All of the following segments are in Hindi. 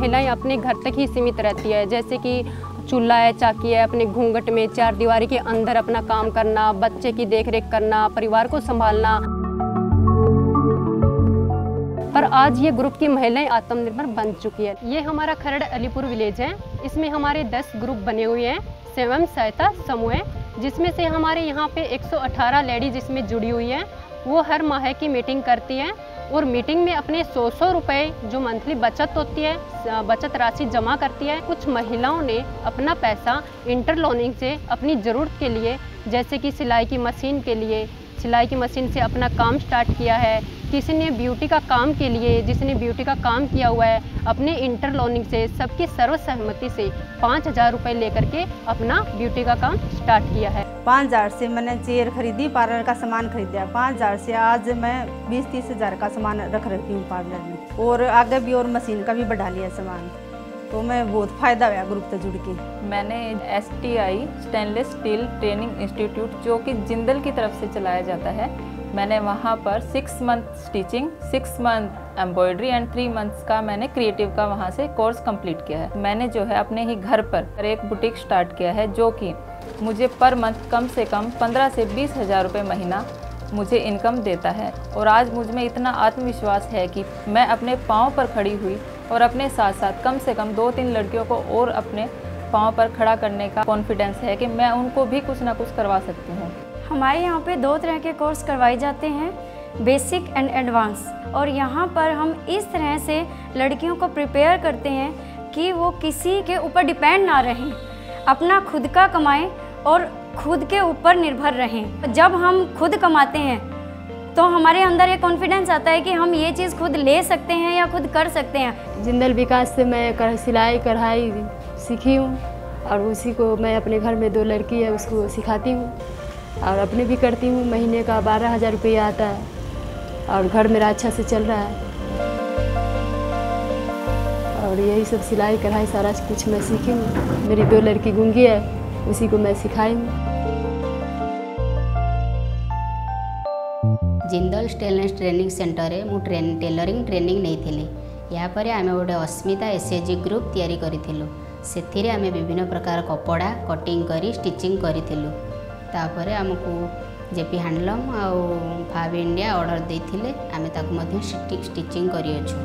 महिलाएं अपने घर तक ही सीमित रहती है, जैसे कि चूल्हा है, चाकी है, अपने घूंघट में चार दीवारी के अंदर अपना काम करना, बच्चे की देखरेख करना, परिवार को संभालना। पर आज ये ग्रुप की महिलाएं आत्मनिर्भर बन चुकी है। ये हमारा खरड़ अलीपुर विलेज है। इसमें हमारे 10 ग्रुप बने हुए हैं, स्वयं सहायता समूह है, जिसमें से हमारे यहाँ पे 118 लेडीज इसमें जुड़ी हुई हैं। वो हर माह की मीटिंग करती हैं और मीटिंग में अपने 100 रुपये जो मंथली बचत होती है, बचत राशि जमा करती है। कुछ महिलाओं ने अपना पैसा इंटरलोनिंग से अपनी ज़रूरत के लिए, जैसे कि सिलाई की मशीन के लिए, सिलाई की मशीन से अपना काम स्टार्ट किया है। किसी ने ब्यूटी का काम के लिए, जिसने ब्यूटी का काम किया हुआ है, अपने इंटरलोनिंग से सबकी सर्वसहमति से 5000 रुपये लेकर के अपना ब्यूटी का काम स्टार्ट किया है। 5000 से मैंने चेयर खरीदी, पार्लर का सामान खरीदा। 5000 से आज मैं 20-30 हज़ार का सामान रख रही हूँ पार्लर में, और आगे भी और मशीन का भी बढ़ा लिया सामान। तो मैं बहुत फ़ायदा हुआ ग्रुप से जुड़ के। मैंने STI stainless steel training institute, जो कि जिंदल की तरफ से चलाया जाता है, मैंने वहाँ पर 6 month stitching, 6 month embroidery and 3 months का मैंने क्रिएटिव का वहाँ से कोर्स कंप्लीट किया है। मैंने जो है अपने ही घर पर एक बुटीक स्टार्ट किया है, जो कि मुझे पर मंथ कम से कम 15 से 20 हज़ार रुपये महीना मुझे इनकम देता है। और आज मुझ में इतना आत्मविश्वास है कि मैं अपने पाँव पर खड़ी हुई और अपने साथ साथ कम से कम 2-3 लड़कियों को और अपने पाँव पर खड़ा करने का कॉन्फिडेंस है कि मैं उनको भी कुछ ना कुछ करवा सकती हूँ। हमारे यहाँ पे 2 तरह के कोर्स करवाए जाते हैं, बेसिक एंड एडवांस। और यहाँ पर हम इस तरह से लड़कियों को प्रिपेयर करते हैं कि वो किसी के ऊपर डिपेंड ना रहें, अपना खुद का कमाएं और खुद के ऊपर निर्भर रहें। जब हम खुद कमाते हैं तो हमारे अंदर ये कॉन्फिडेंस आता है कि हम ये चीज़ खुद ले सकते हैं या खुद कर सकते हैं। जिंदल विकास से मैं सिलाई कढ़ाई सीखी हूँ, और उसी को मैं अपने घर में 2 लड़की है उसको सिखाती हूँ, और अपने भी करती हूँ। महीने का 12,000 रुपया आता है, और घर मेरा अच्छा से चल रहा है। और यही सब सिलाई कढ़ाई सारा कुछ मैं सीखी हूँ। मेरी 2 लड़की गूंगी है, उसी को मैं सिखाई हूँ। जिंदल स्टेनलेस ट्रेनिंग सेंटर में टेलरिंग ट्रेनिंग नहीं यापर आम गोटे अस्मिता SHG ग्रुप तैयारी करूँ। से आम विभिन्न प्रकार कपड़ा कटिंग करी स्टिचिंग करूँ। तापर आमको जेपी हैंडलूम आउ फाब इंडिया ऑर्डर देथिले आमे ताकु मध्य स्टिचिंग करियछु।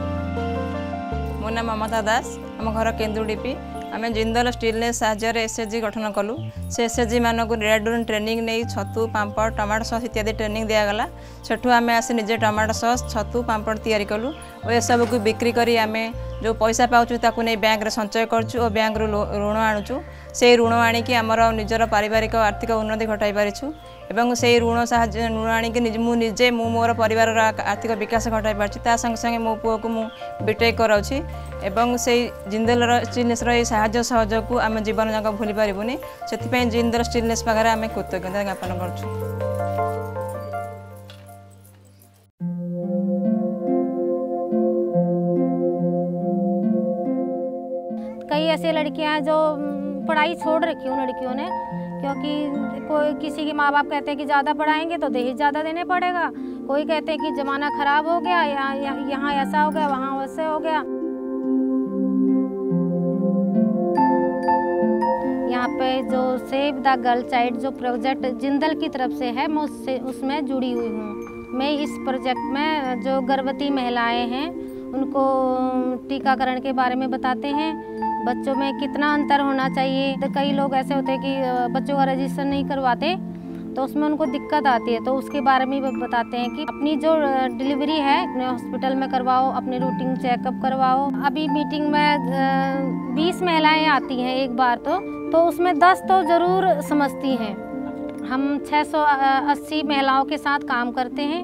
मो नाम ममता दास, आम घर केन्दुडीपी। आम जिंदल स्टेनलेस साहाय्य SHG गठन कलु। से SHG मानक रेडून ट्रेनिंग नहीं छतु पांपड़ टमाटो सॉस इत्यादि ट्रेनिंग दिगला। सेठू आम आसी निजे टमाटो सॉस छतु पांपड़ तैयारी कलु और ये सब को बिक्री करी आम जो पैसा पाऊँ ताकू नहीं बैंक रे संचय करछु और बैंक रू ऋण आणुचु। से ऋण आणिकी आमर निजर पारिवारिक आर्थिक उन्नति घटाई पारिछु एवं से ऋण साहाय्य ऋण आणिकी मुझे मोर परिवार आर्थिक विकास घटाई पार्छि। ता संगे संगे मो पुओ को मु बीटेक कराउछि एवं से जिंदल स्टेनलेस साहाय्य सहयोग को आम जीवन जाक भूली पारिबुनी। से जिंदल स्टेनलेस पाखे आम कृतज्ञता ज्ञापन करछु। कई ऐसी लड़कियां हैं जो पढ़ाई छोड़ रखी उन लड़कियों ने, क्योंकि कोई किसी के माँ बाप कहते हैं कि ज़्यादा पढ़ाएंगे तो दहेज ज़्यादा देने पड़ेगा, कोई कहते हैं कि ज़माना ख़राब हो गया, यहाँ ऐसा हो गया, वहाँ वैसे हो गया। यहाँ पे जो सेव द गर्ल चाइल्ड जो प्रोजेक्ट जिंदल की तरफ से है, मैं उसमें जुड़ी हुई हूँ। मैं इस प्रोजेक्ट में जो गर्भवती महिलाएं हैं उनको टीकाकरण के बारे में बताते हैं, बच्चों में कितना अंतर होना चाहिए। तो कई लोग ऐसे होते हैं कि बच्चों का रजिस्टर नहीं करवाते तो उसमें उनको दिक्कत आती है, तो उसके बारे में बताते हैं कि अपनी जो डिलीवरी है अपने हॉस्पिटल में करवाओ, अपनी रूटीन चेकअप करवाओ। अभी मीटिंग में 20 महिलाएं आती हैं एक बार तो उसमें 10 तो ज़रूर समझती हैं। हम 680 महिलाओं के साथ काम करते हैं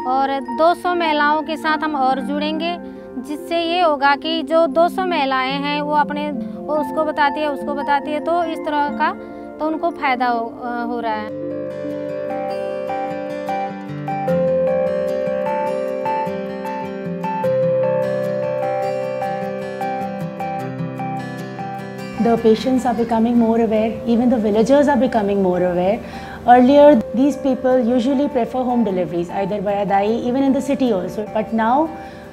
और 200 महिलाओं के साथ हम और जुड़ेंगे, जिससे ये होगा कि जो 200 महिलाएं हैं वो उसको बताती है तो इस तरह का तो उनको फ़ायदा हो रहा है। The patients are becoming more aware, even the villagers are becoming more aware. Earlier, these people usually prefer home deliveries, either by Adai, even in the city also. But now,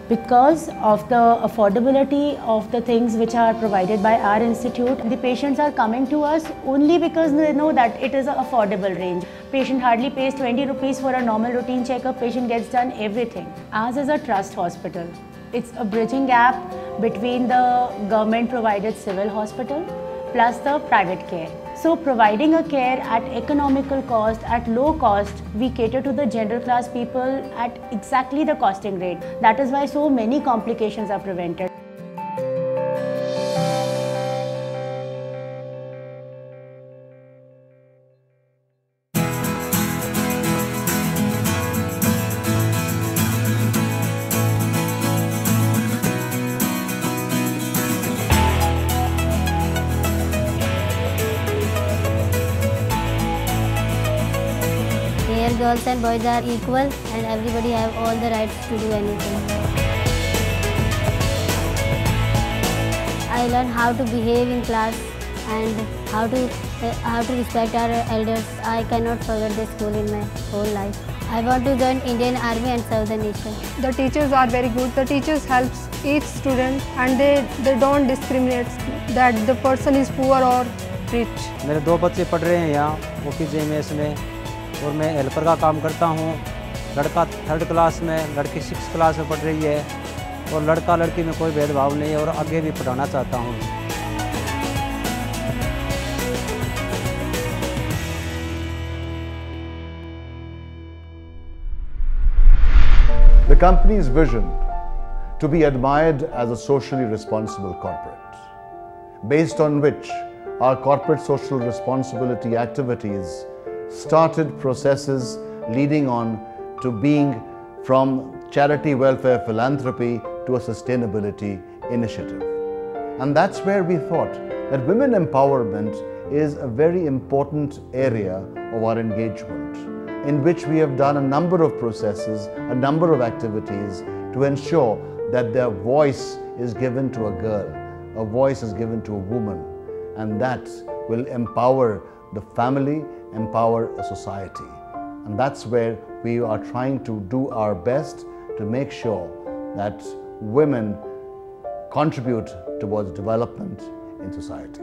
Because of the affordability of the things which are provided by our institute, the patients are coming to us only because they know that it is an affordable range. Patient hardly pays 20 rupees for a normal routine checkup. Patient gets done everything. Ours is a trust hospital. It's a bridging gap between the government provided civil hospital plus the private care. So providing a care at economical cost, at low cost, we cater to the general class people at exactly the costing rate. That is why so many complications are prevented. Here girls and boys are equal and everybody have all the rights to do anything. I learned how to behave in class and how to respect our elders. I cannot forget this school in my whole life. I want to join Indian Army and serve the nation. The teachers are very good. The teachers helps each student and they don't discriminate that the person is poor or rich. मेरे 2 बच्चे पढ़ रहे हैं यहाँ OPJMS में और मैं हेल्पर का काम करता हूँ। लड़का 3rd क्लास में, लड़की 6th क्लास में पढ़ रही है और लड़का लड़की में कोई भेदभाव नहीं है और आगे भी पढ़ाना चाहता हूँ। The company's vision to be admired as a socially responsible corporate, based on which our corporate social responsibility activities started processes leading on to being from charity, welfare, philanthropy to a sustainability initiative. And that's where we thought that women empowerment is a very important area of our engagement, in which we have done a number of processes, a number of activities to ensure that their voice is given to a girl, a voice is given to a woman, and that will empower the family, empower a society. And that's where we are trying to do our best to make sure that women contribute towards development in society.